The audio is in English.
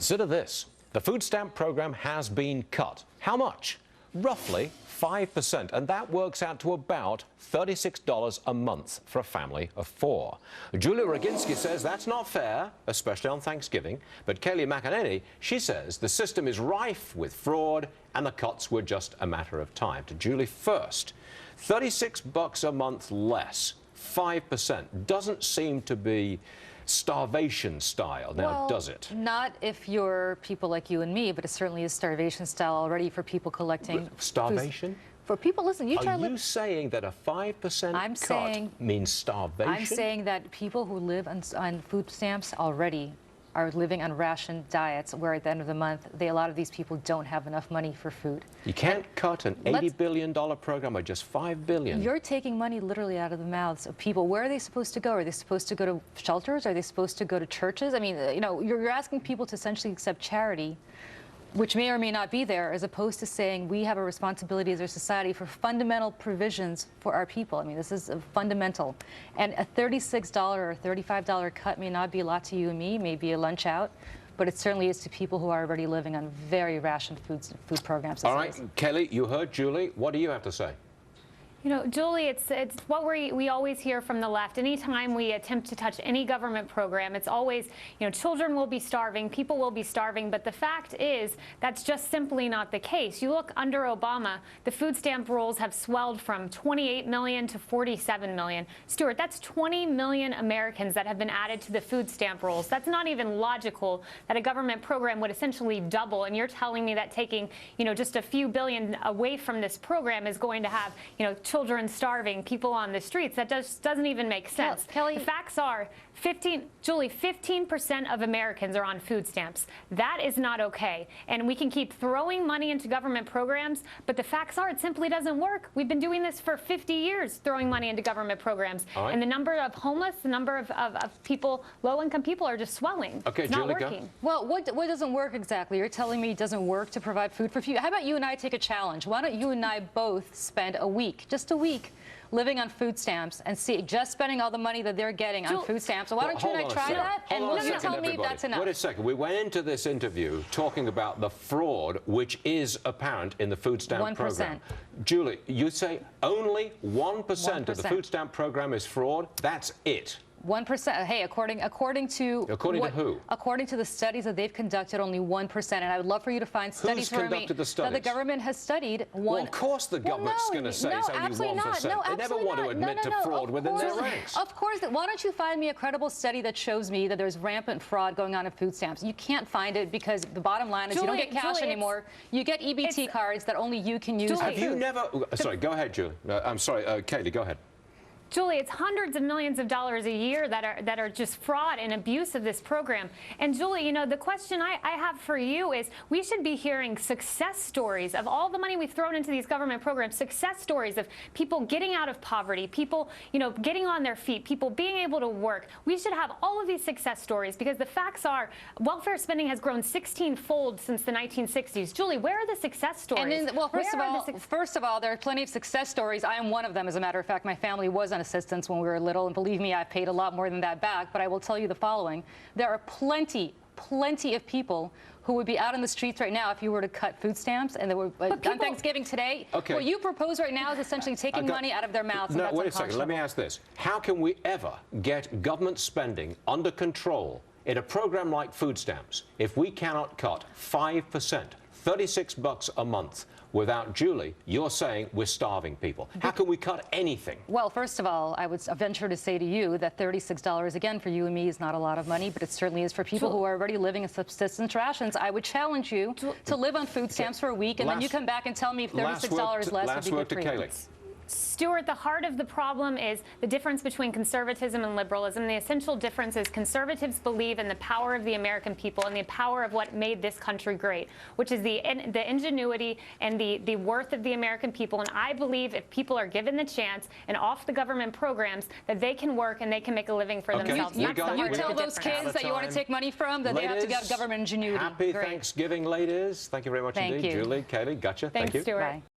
Consider this. The food stamp program has been cut. How much? Roughly 5%, and that works out to about $36 a month for a family of 4. Julie Roginsky says that's not fair, especially on Thanksgiving. But Kayleigh McEnany, she says the system is rife with fraud and the cuts were just a matter of time. To Julie first, $36 a month less, 5%, doesn't seem to be starvation style now, does it? Not if you're people like you and me, but it certainly is starvation style already for people collecting. Starvation? For people, listen, you try to live. Are you saying that a 5% cut means starvation? I'm saying that people who live on food stamps already are living on ration diets where at the end of the month, a lot of these people don't have enough money for food. You can't cut an $80 billion program by just $5 billion. You're taking money literally out of the mouths of people. Where are they supposed to go? Are they supposed to go to shelters? Are they supposed to go to churches? I mean, you know, you're asking people to essentially accept charity, which may or may not be there, as opposed to saying we have a responsibility as a society for fundamental provisions for our people. I mean, this is fundamental. And a $36 or $35 cut may not be a lot to you and me, may be a lunch out, but it certainly is to people who are already living on very rationed food programs. All right, Kayleigh, you heard Julie. What do you have to say? You know, Julie, it's what we always hear from the left. Anytime we attempt to touch any government program, it's always, you know, children will be starving, people will be starving. But the fact is, that's just simply not the case. You look under Obama, the food stamp rolls have swelled from 28 million to 47 million. Stuart, that's 20 million Americans that have been added to the food stamp rolls. That's not even logical that a government program would essentially double. And you're telling me that taking, you know, just a few billion away from this program is going to have, you know, children starving, people on the streets. That doesn't even make sense. Kelly, the facts are 15% of Americans are on food stamps. That is not okay. And we can keep throwing money into government programs, but the facts are it simply doesn't work. We've been doing this for 50 years, throwing money into government programs. Right. And the number of homeless, the number of people, low-income people are just swelling. Okay, it's not Julie, working. go. Well, what doesn't work exactly? You're telling me it doesn't work to provide food for people. How about you and I take a challenge? Why don't you and I both spend a week, just a week, living on food stamps and just spending all the money that they're getting on food stamps. So why don't you and I try that? And you tell me that's enough. Wait a second. We went into this interview talking about the fraud which is apparent in the food stamp program. Julie, you say only 1% of the food stamp program is fraud? That's it? 1%. Hey, according to who? According to the studies that they've conducted, only 1%. And I would love for you to find studies for me that the government has studied. Well, of course the government's going to say it's only 1%. They never want to admit to fraud within their ranks. Of course. Why don't you find me a credible study that shows me that there's rampant fraud going on in food stamps? You can't find it because the bottom line is you don't get cash anymore. You get EBT cards that only you can use. Have you never? Sorry, go ahead, Julie. I'm sorry, Kayleigh, go ahead. Julie, it's hundreds of millions of dollars a year that are just fraud and abuse of this program. And Julie, you know, the question I have for you is we should be hearing success stories of all the money we've thrown into these government programs, success stories of people getting out of poverty, people, you know, getting on their feet, people being able to work. We should have all of these success stories because the facts are welfare spending has grown 16-fold since the 1960s. Julie, where are the success stories? And then, well, first of all, there are plenty of success stories. I am one of them, as a matter of fact. My family was on assistance when we were little, and believe me, I paid a lot more than that back. But I will tell you the following: there are plenty of people who would be out in the streets right now if you were to cut food stamps. And there were on Thanksgiving today. Okay. What you propose right now is essentially taking money out of their mouths. No, wait a second. Let me ask this: how can we ever get government spending under control in a program like food stamps if we cannot cut 5%, $36 a month? Without Julie, you're saying we're starving people. How can we cut anything? Well, first of all, I would venture to say to you that $36, again, for you and me is not a lot of money, but it certainly is for people who are already living in subsistence rations. I would challenge you to live on food stamps for a week, and then you come back and tell me if $36 less would be good for you. Stuart, the heart of the problem is the difference between conservatism and liberalism. The essential difference is conservatives believe in the power of the American people and the power of what made this country great, which is the ingenuity and the worth of the American people. And I believe if people are given the chance and off the government programs, that they can work and they can make a living for themselves. You tell those kids that you want to take money from that they have to get government ingenuity. Happy Thanksgiving, ladies. Thank you very much indeed. Julie, Kayleigh, gotcha. Thank you. Stuart. Bye.